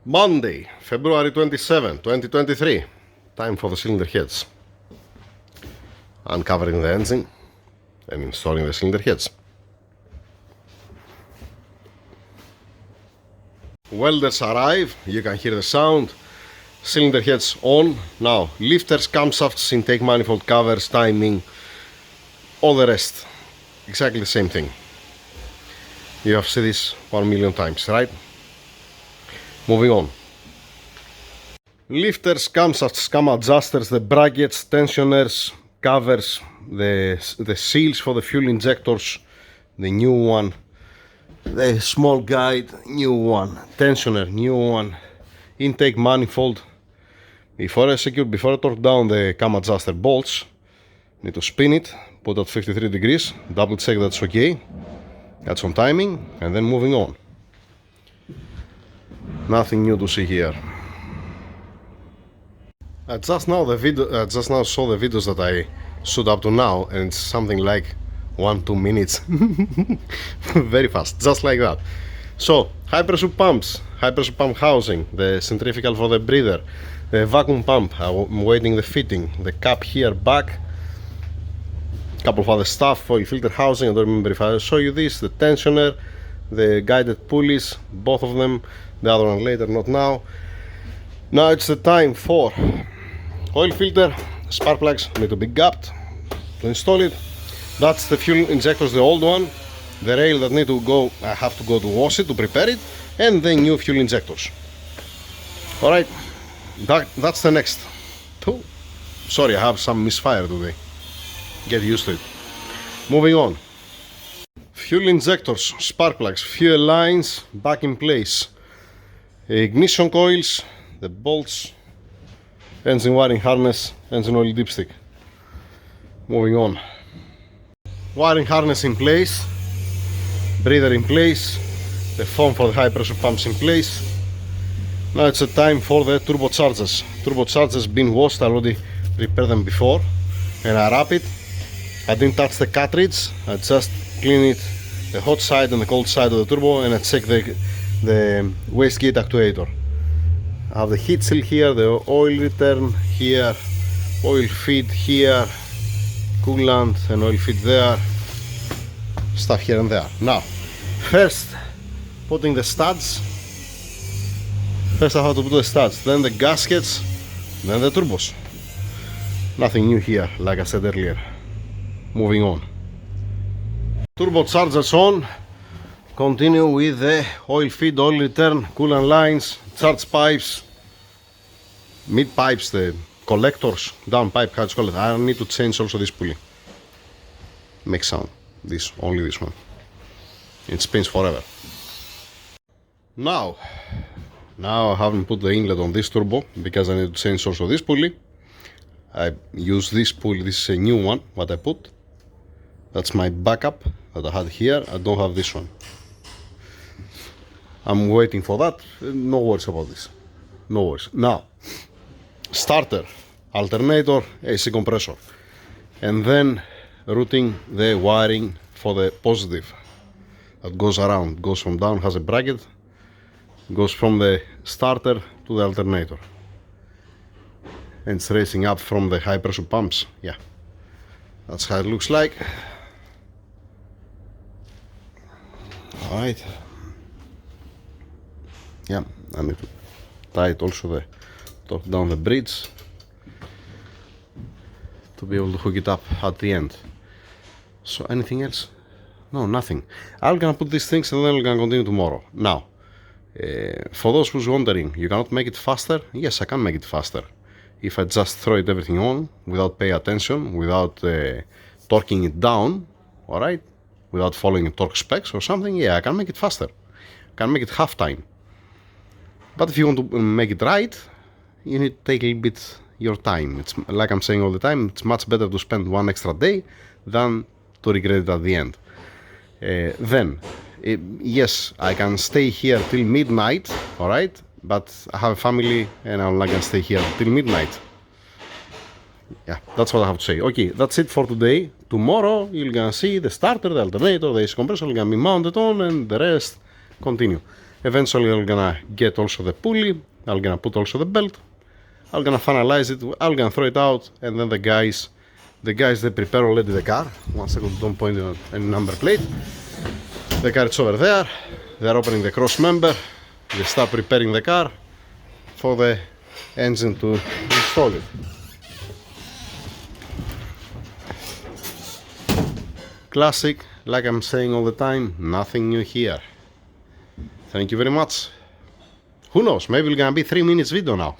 Monday, February 27, 2023. Time for the cylinder heads. Uncovering the engine and installing the cylinder heads. Welders arrive, you can hear the sound. Cylinder heads on. Now, lifters, camshafts, intake manifold covers, timing, all the rest. Exactly the same thing. You have seen this 1,000,000 times, right? Moving on. Lifters, camshafts, cam adjusters, the brackets, tensioners, covers, the seals for the fuel injectors, the new one, the small guide, new one, tensioner, new one, intake manifold. Before I torque down the cam adjuster bolts, need to spin it, put at 53 degrees, double check that's okay, that's on timing, and then moving on. Nothing new to see here. I just now saw the videos that I shoot up to now, and it's something like 1-2 minutes. Very fast, just like that. So, high pressure pumps, high pressure pump housing, the centrifugal for the breather, the vacuum pump, I'm waiting the fitting, the cap here back, couple of other stuff, oil filter housing, I don't remember if I show you this, the tensioner, the guided pulleys, both of them, the other one later, not now. Now it's the time for oil filter, spark plugs need to be gapped to install it. That's the fuel injectors, the old one, the rail that need to go, I have to go to wash it to prepare it, and the new fuel injectors. Alright, that's the next. Oh, sorry, I have some misfire today. Get used to it. Moving on. Fuel injectors, spark plugs, fuel lines back in place. Ignition coils, the bolts, engine wiring harness, engine oil dipstick. Moving on. Wiring harness in place, breather in place, the foam for the high pressure pumps in place. Now it's the time for the turbochargers. Turbochargers been washed, I already prepared them before, and I wrap it. I didn't touch the cartridge, I just clean it, the hot side and the cold side of the turbo, and I check the wastegate actuator. I have the heat seal here, the oil return here, oil feed here, coolant and oil feed there, stuff here and there. Now, first putting the studs. First I have to put the studs, then the gaskets, then the turbos. Nothing new here, like I said earlier. Moving on. Turbochargers on. Continue with the oil feed, oil return, coolant lines, charge pipes, mid pipes, the collectors, down pipe, how to call it. I need to change also this pulley. Makes sound. Only this one. It spins forever. Now I haven't put the inlet on this turbo because I need to change also this pulley. I use this pulley, this is a new one, what I put. That's my backup that I had here. I don't have this one. I'm waiting for that. No worries about this. No worries. Now, starter, alternator, AC compressor, and then routing the wiring for the positive that goes around, goes from down, has a bracket, goes from the starter to the alternator, and it's racing up from the high pressure pumps. Yeah, that's how it looks like. Alright. Yeah, I need to tie it also torque down the bridge to be able to hook it up at the end. So anything else? No, nothing. I'm gonna put these things and then we're gonna continue tomorrow. Now, for those who's wondering, you cannot make it faster? Yes, I can make it faster. If I just throw it everything on without pay attention, without torquing it down, alright, without following torque specs or something, yeah, I can make it faster. I can make it half time. But if you want to make it right, you need to take a little bit your time. It's like I'm saying all the time, it's much better to spend one extra day than to regret it at the end. Yes, I can stay here till midnight, alright, but I have a family and I'm not gonna stay here till midnight. Yeah, that's what I have to say. Okay, that's it for today. Tomorrow you're gonna see the starter, the alternator, the AC compressor are gonna be mounted on, and the rest continue. Eventually I'm gonna get also the pulley, I'm gonna put also the belt, I'm gonna finalize it, I'm gonna throw it out, and then the guys they prepare already the car. 1 second, don't point at any number plate. The car is over there, they're opening the cross member, they start preparing the car for the engine to install it. Classic, like I'm saying all the time, nothing new here. Thank you very much. Who knows, maybe it's gonna be 3 minutes video now.